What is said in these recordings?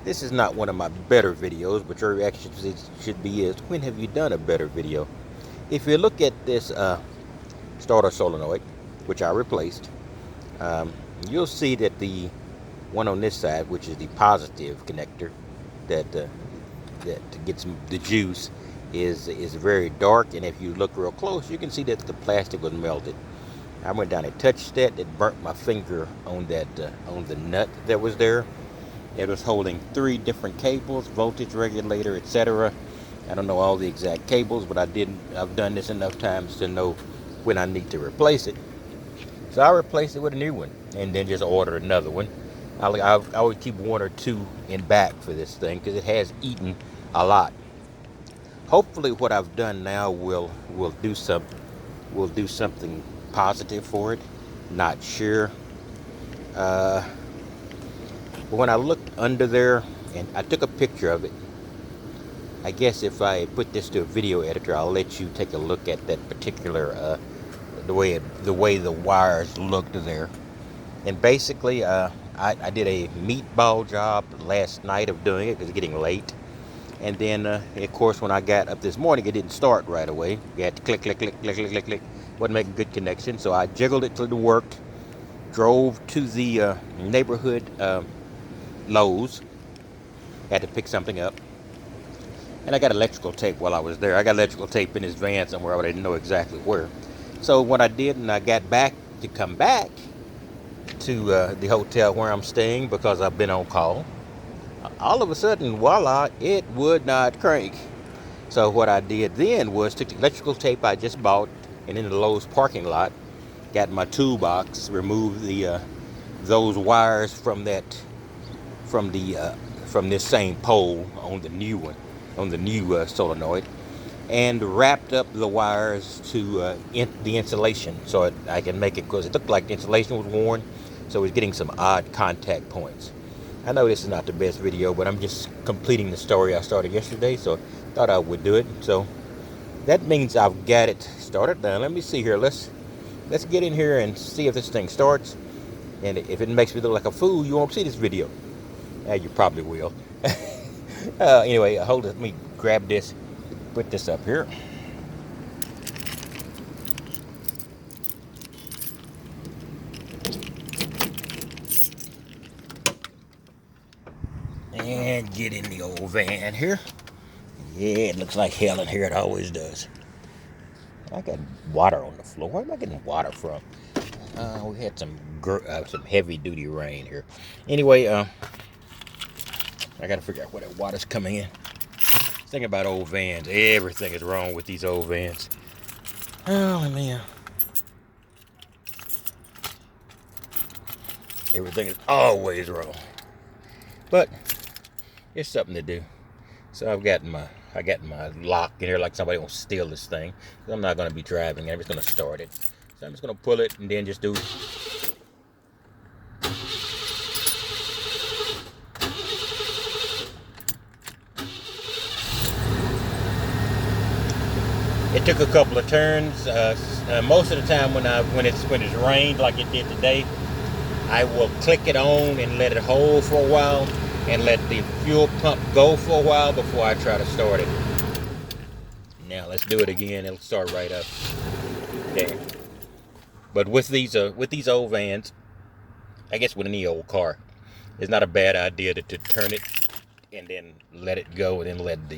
This is not one of my better videos, but your reaction should be is, when have you done a better video? If you look at this starter solenoid, which I replaced, you'll see that the one on this side, which is the positive connector that gets the juice, is very dark. And if you look real close, you can see that the plastic was melted. I went down and touched that. It burnt my finger on that on the nut that was there. It was holding 3 different cables, voltage regulator, etc. I don't know all the exact cables, but I've done this enough times to know when I need to replace it. So I replaced it with a new one, and then just ordered another one. I always keep 1 or 2 in back for this thing because it has eaten a lot. Hopefully, what I've done now will do something positive for it. Not sure. But when I looked under there, and I took a picture of it, I guess if I put this to a video editor, I'll let you take a look at that particular the way the wires looked there. And basically, I did a meatball job last night of doing it because it's getting late. And then, of course, when I got up this morning, it didn't start right away. You had to click, click, click, click, click, click, click. Wasn't making good connection, so I jiggled it till it worked. Drove to the neighborhood Lowe's. Had to pick something up. And I got electrical tape while I was there. I got electrical tape in his van somewhere, but I didn't know exactly where. So what I did, and I got back to come back to the hotel where I'm staying because I've been on call. All of a sudden, voila, it would not crank. So what I did then was took the electrical tape I just bought and in the Lowe's parking lot, got my toolbox, removed the those wires from this same pole on the new one, on the new solenoid, and wrapped up the wires to the insulation so I can make it, because it looked like the insulation was worn, so it was getting some odd contact points. I know this is not the best video, but I'm just completing the story I started yesterday, so I thought I would do it. So that means I've got it started now. Let me see here. Let's get in here and see if this thing starts. And if it makes me look like a fool, you won't see this video. You probably will. Anyway, hold it. Let me grab this, put this up here. And get in the old van here. Yeah, it looks like hell in here. It always does. I got water on the floor. Where am I getting water from? We had some heavy-duty rain here. Anyway, I got to figure out where that water's coming in. Thinking about old vans. Everything is wrong with these old vans. Oh, man. Everything is always wrong. But it's something to do. So I got my lock in here like somebody wants to steal this thing. So I'm not going to be driving. I'm just going to start it. So I'm just going to pull it and then just do. It took a couple of turns. Most of the time when it's rained like it did today, I will click it on and let it hold for a while and let the fuel pump go for a while before I try to start it. Now let's do it again. It'll start right up there. But with these old vans, I guess with any old car, it's not a bad idea to turn it and then let it go and then let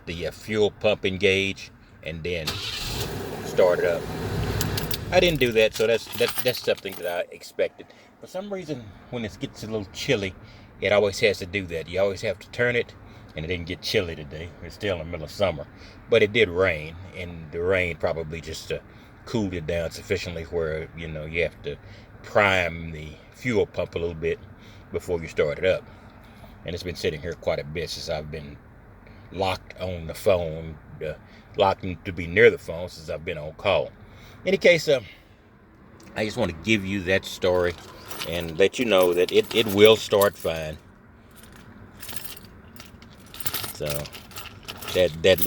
the fuel pump engage and then start it up. I didn't do that, so that's something that I expected. For some reason, when it gets a little chilly, it always has to do that. You always have to turn it, and it didn't get chilly today. It's still in the middle of summer, but it did rain, and the rain probably just cooled it down sufficiently where you have to prime the fuel pump a little bit before you start it up. And it's been sitting here quite a bit since I've been locked on the phone, locked to be near the phone since I've been on call. In any case, I just want to give you that story and let you know that it will start fine. So that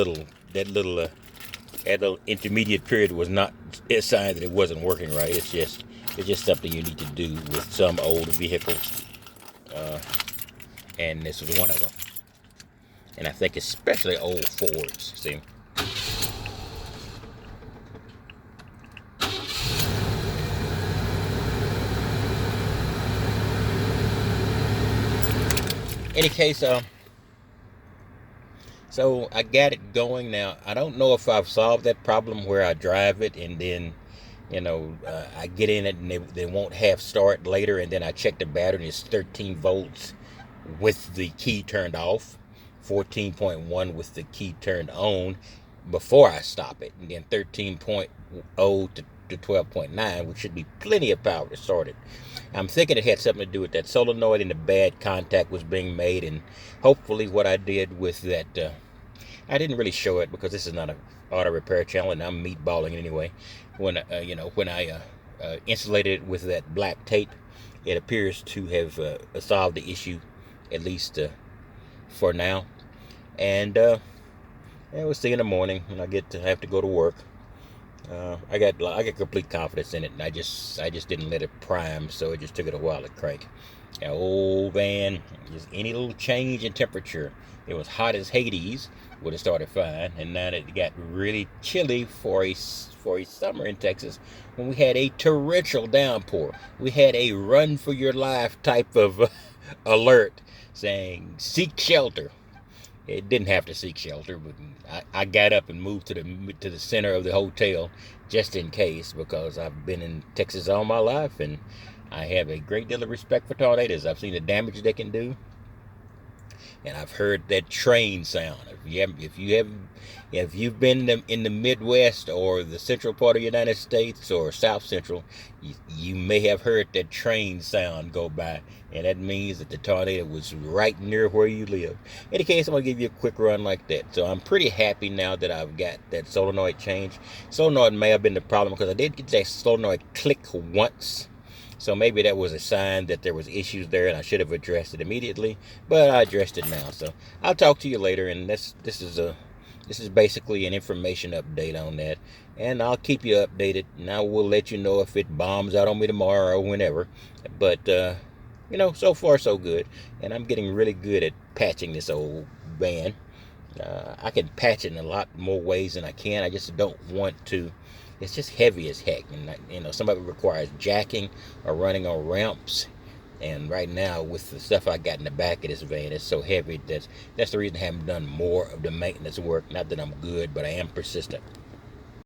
little intermediate period was not a sign that it wasn't working right. It's just something you need to do with some old vehicles. and this was one of them. And I think especially old Fords. See. Any case, so I got it going now. I don't know if I've solved that problem where I drive it and then, I get in it and they won't have start later, and then I check the battery and it's 13 volts with the key turned off, 14.1 with the key turned on before I stop it, and then 13.0 to 12.9, which should be plenty of power to start it. I'm thinking it had something to do with that solenoid and the bad contact was being made, and hopefully what I did with that, I didn't really show it because this is not an auto repair channel and I'm meatballing it anyway. When I insulated it with that black tape, it appears to have solved the issue, at least for now. And we'll see in the morning when I have to go to work. I got complete confidence in it, and I just didn't let it prime, so it just took it a while to crank. Now, old van, just any little change in temperature, it was hot as Hades, would have started fine, and now it got really chilly for a summer in Texas when we had a torrential downpour. We had a run for your life type of alert saying seek shelter. It didn't have to seek shelter, but I got up and moved to the center of the hotel just in case, because I've been in Texas all my life and I have a great deal of respect for tornadoes. I've seen the damage they can do, and I've heard that train sound. If you've been in the Midwest or the central part of the United States or South Central, you may have heard that train sound go by, and that means that the tornado was right near where you live. In any case, I'm gonna give you a quick run like that. So I'm pretty happy now that I've got that solenoid changed. Solenoid may have been the problem because I did get that solenoid click once. So maybe that was a sign that there was issues there and I should have addressed it immediately, but I addressed it now. So I'll talk to you later, and this is basically an information update on that, and I'll keep you updated, and I will let you know if it bombs out on me tomorrow or whenever. But so far so good, and I'm getting really good at patching this old van. I can patch it in a lot more ways than I can. I just don't want to. It's just heavy as heck, and some of it requires jacking or running on ramps. And right now, with the stuff I got in the back of this van, it's so heavy that's the reason I haven't done more of the maintenance work. Not that I'm good, but I am persistent.